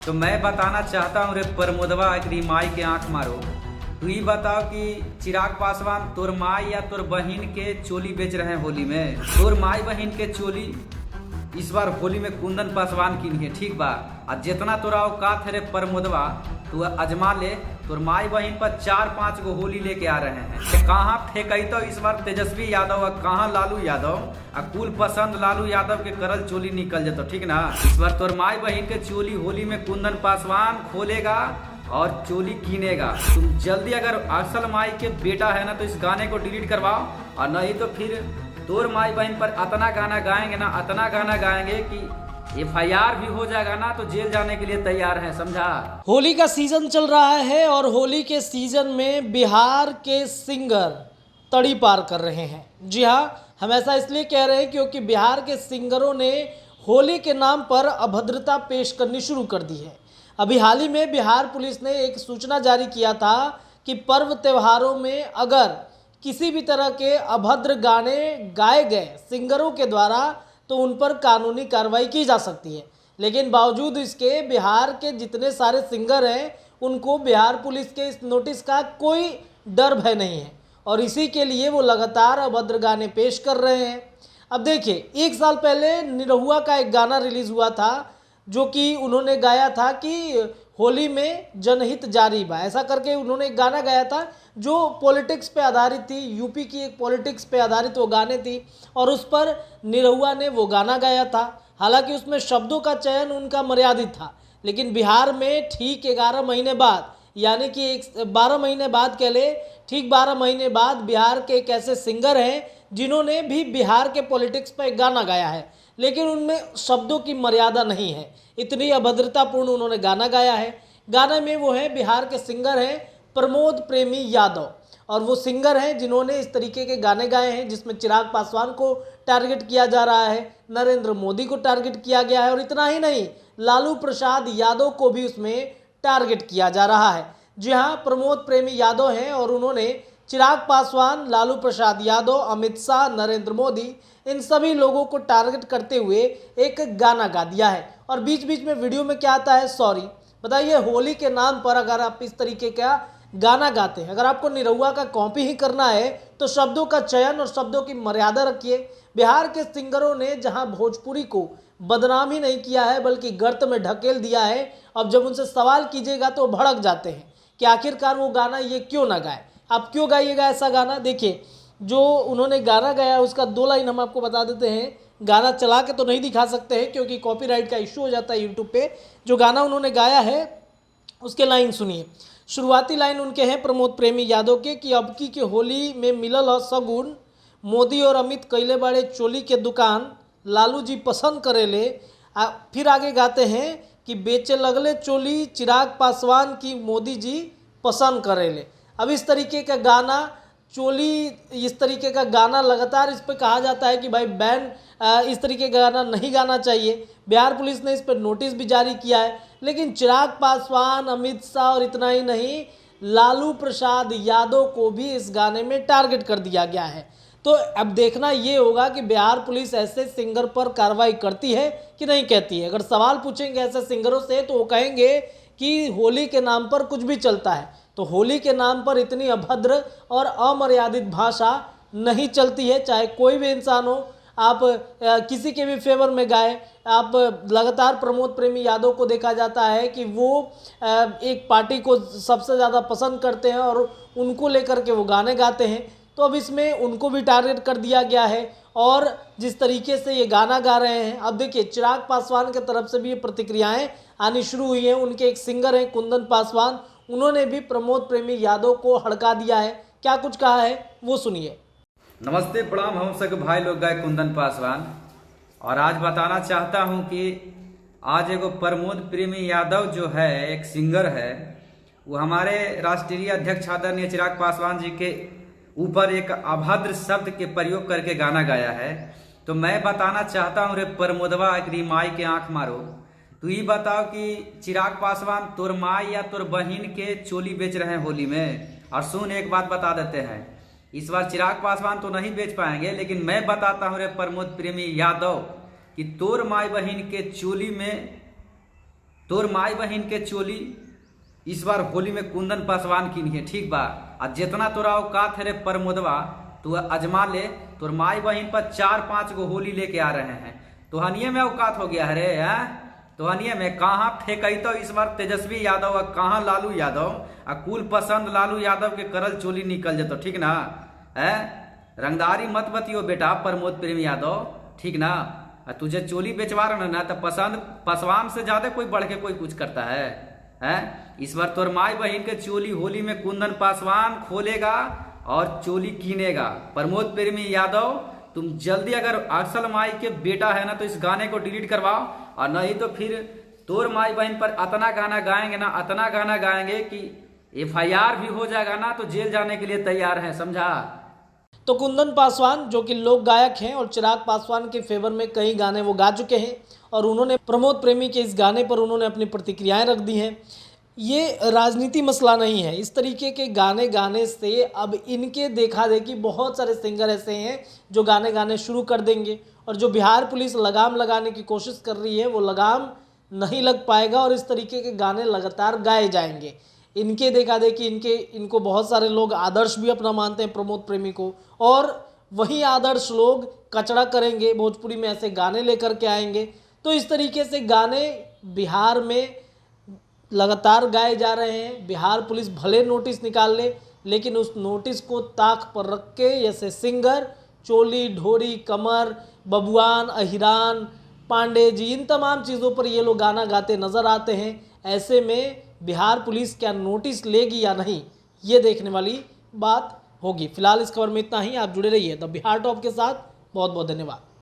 तो मैं बताना चाहता हूँ रे प्रमोदवा एकरी माई के आंख मारो। तू ही बताओ कि चिराग पासवान तोर माई या तोर बहन के चोली बेच रहे हैं होली में। तोर माई बहन के चोली इस बार होली में कुंदन पासवान की है, ठीक बा। और जितना तोरा औकात है रे प्रमोदवा, तू अजमा ले। तोर माई बहन पर 4-5 गो होली लेके आ रहे हैं। कहाँ फेंकई तो इस बार तेजस्वी यादव और कहाँ लालू यादव और कुल पसंद लालू यादव के करल चोली निकल जाता, ठीक ना। इस बार तोर माई बहन के चोली होली में कुंदन पासवान खोलेगा और चोली कीनेगा। तुम जल्दी, अगर असल माई के बेटा है ना तो इस गाने को डिलीट करवाओ, और नहीं तो फिर तोर माई बहन पर इतना गाना गाएंगे ना, इतना गाना गाएंगे कि FIR भी हो जाएगा ना, तो जेल जाने के लिए तैयार है, समझा। होली का सीजन चल रहा है और होली के सीजन में बिहार के सिंगर तड़ी पार कर रहे हैं। जी हाँ, हम ऐसा इसलिए कह रहे हैं क्योंकि बिहार के सिंगरों ने होली के नाम पर अभद्रता पेश करनी शुरू कर दी है। अभी हाल ही में बिहार पुलिस ने एक सूचना जारी किया था कि पर्व त्योहारों में अगर किसी भी तरह के अभद्र गाने गाए गए सिंगरों के द्वारा तो उन पर कानूनी कार्रवाई की जा सकती है। लेकिन बावजूद इसके बिहार के जितने सारे सिंगर हैं उनको बिहार पुलिस के इस नोटिस का कोई डर भय नहीं है और इसी के लिए वो लगातार अभद्र गाने पेश कर रहे हैं। अब देखिए, 1 साल पहले निरहुआ का एक गाना रिलीज़ हुआ था जो कि उन्होंने गाया था कि होली में जनहित जारी बा, ऐसा करके उन्होंने एक गाना गाया था जो पॉलिटिक्स पे आधारित थी। यूपी की एक पॉलिटिक्स पे आधारित वो गाने थी और उस पर निरहुआ ने वो गाना गाया था। हालांकि उसमें शब्दों का चयन उनका मर्यादित था, लेकिन बिहार में ठीक 11 महीने बाद, यानी कि 12 महीने बाद कह ले, ठीक 12 महीने बाद बिहार के एक ऐसे सिंगर हैं जिन्होंने भी बिहार के पॉलिटिक्स पर एक गाना गाया है, लेकिन उनमें शब्दों की मर्यादा नहीं है। इतनी अभद्रतापूर्ण उन्होंने गाना गाया है। गाने में वो है, बिहार के सिंगर हैं प्रमोद प्रेमी यादव, और वो सिंगर हैं जिन्होंने इस तरीके के गाने गाए हैं जिसमें चिराग पासवान को टारगेट किया जा रहा है, नरेंद्र मोदी को टारगेट किया गया है और इतना ही नहीं, लालू प्रसाद यादव को भी उसमें टारगेट किया जा रहा है। जी हाँ, प्रमोद प्रेमी यादव हैं और उन्होंने चिराग पासवान, लालू प्रसाद यादव, अमित शाह, नरेंद्र मोदी, इन सभी लोगों को टारगेट करते हुए एक गाना गा दिया है। और बीच बीच में वीडियो में क्या आता है, सॉरी। बताइए, होली के नाम पर अगर आप इस तरीके का गाना गाते हैं, अगर आपको निरहुआ का कॉपी ही करना है तो शब्दों का चयन और शब्दों की मर्यादा रखिए। बिहार के सिंगरों ने जहां भोजपुरी को बदनाम ही नहीं किया है बल्कि गर्त में ढकेल दिया है। अब जब उनसे सवाल कीजिएगा तो भड़क जाते हैं कि आखिरकार वो गाना ये क्यों ना गाए, आप क्यों गाइएगा ऐसा गाना। देखिए, जो उन्होंने गाना गाया उसका 2 लाइन हम आपको बता देते हैं। गाना चला के तो नहीं दिखा सकते हैं क्योंकि कॉपीराइट का इशू हो जाता है यूट्यूब पे। जो गाना उन्होंने गाया है उसके लाइन सुनिए। शुरुआती लाइन उनके हैं प्रमोद प्रेमी यादव के कि अबकी के होली में मिलल ह सगुन, मोदी और अमित कैले बाड़े चोली के दुकान, लालू जी पसंद करेले। फिर आगे गाते हैं कि बेचे लगले चोली चिराग पासवान की मोदी जी पसंद करेले। अब इस तरीके का गाना, चोली, इस तरीके का गाना लगातार इस पर कहा जाता है कि भाई बैन, इस तरीके का गाना नहीं गाना चाहिए। बिहार पुलिस ने इस पर नोटिस भी जारी किया है, लेकिन चिराग पासवान, अमित शाह और इतना ही नहीं, लालू प्रसाद यादव को भी इस गाने में टारगेट कर दिया गया है। तो अब देखना ये होगा कि बिहार पुलिस ऐसे सिंगर पर कार्रवाई करती है कि नहीं कहती है। अगर सवाल पूछेंगे ऐसे सिंगरों से तो वो कहेंगे कि होली के नाम पर कुछ भी चलता है। तो होली के नाम पर इतनी अभद्र और अमर्यादित भाषा नहीं चलती है, चाहे कोई भी इंसान हो। आप किसी के भी फेवर में गाए। आप लगातार प्रमोद प्रेमी यादव को देखा जाता है कि वो एक पार्टी को सबसे ज़्यादा पसंद करते हैं और उनको लेकर के वो गाने गाते हैं। तो अब इसमें उनको भी टारगेट कर दिया गया है और जिस तरीके से ये गाना गा रहे हैं, अब देखिए चिराग पासवान की तरफ से भी ये प्रतिक्रियाएं आनी शुरू हुई हैं। उनके एक सिंगर हैं कुंदन पासवान, उन्होंने भी प्रमोद प्रेमी यादव को हड़का दिया है। क्या कुछ कहा है वो सुनिए। नमस्ते, प्रणाम, हम सब भाई लोग गए कुंदन पासवान, और आज बताना चाहता हूं कि आज एगो प्रमोद प्रेमी यादव जो है, एक सिंगर है, वो हमारे राष्ट्रीय अध्यक्ष आदरणीय चिराग पासवान जी के ऊपर एक अभद्र शब्द के प्रयोग करके गाना गाया है। तो मैं बताना चाहता हूं रे प्रमोदवा एकरी माई के आंख मारो। तू ही बताओ कि चिराग पासवान तोर माई या तोर बहन के चोली बेच रहे हैं होली में। और सुन, एक बात बता देते हैं, इस बार चिराग पासवान तो नहीं बेच पाएंगे, लेकिन मैं बताता हूं रे प्रमोद प्रेमी यादव कि तोर माई बहन के चोली में तोर माई बहन के चोली इस बार होली में कुंदन पासवान की नहीं है, ठीक बा। आ जितना तोरा औकात है रे प्रमोदवा, तू अजमा ले। तोर माई बहन पर 4-5 गो होली लेके आ रहे हैं, तोहनिये में औकात हो गया है रे। तोहनिये में कहाँ फेंकतो इस बार तेजस्वी यादव और कहाँ लालू यादव, आ कुल पसंद लालू यादव के करल चोली निकल जतो, ठीक ना है। रंगदारी मत बतियो बेटा प्रमोद प्रेम यादव, ठीक ना। तुझे चोली बेचवा रहा ना तो पसंद पासवान से ज्यादा कोई बढ़ के कोई कुछ करता है। इस बार तोर माई बहन के चोली होली में कुंदन पासवान खोलेगा और चोली कीनेगा। प्रमोद प्रेमी यादव, तुम जल्दी अगर असल माई के बेटा है ना तो इस गाने को डिलीट करवाओ, और नहीं तो फिर तोर माई बहन पर इतना गाना गाएंगे ना, इतना गाना गाएंगे कि FIR भी हो जाएगा ना, तो जेल जाने के लिए तैयार है, समझा। तो कुंदन पासवान जो कि लोक गायक हैं और चिराग पासवान के फेवर में कई गाने वो गा चुके हैं, और उन्होंने प्रमोद प्रेमी के इस गाने पर उन्होंने अपनी प्रतिक्रियाएं रख दी हैं। ये राजनीति मसला नहीं है। इस तरीके के गाने गाने से अब इनके देखा देखी बहुत सारे सिंगर ऐसे हैं जो गाने गाने शुरू कर देंगे, और जो बिहार पुलिस लगाम लगाने की कोशिश कर रही है वो लगाम नहीं लग पाएगा, और इस तरीके के गाने लगातार गाए जाएंगे। इनके देखा देखी इनको बहुत सारे लोग आदर्श भी अपना मानते हैं प्रमोद प्रेमी को, और वही आदर्श लोग कचड़ा करेंगे, भोजपुरी में ऐसे गाने लेकर के आएंगे। तो इस तरीके से गाने बिहार में लगातार गाए जा रहे हैं। बिहार पुलिस भले नोटिस निकाल ले, लेकिन उस नोटिस को ताक पर रख के जैसे सिंगर चोली, ढोरी, कमर, बबुआन, अहिरान, पांडे जी, इन तमाम चीज़ों पर ये लोग गाना गाते नज़र आते हैं। ऐसे में बिहार पुलिस क्या नोटिस लेगी या नहीं, ये देखने वाली बात होगी। फिलहाल इस खबर में इतना ही। आप जुड़े रहिए द बिहार टॉप के साथ। बहुत बहुत धन्यवाद।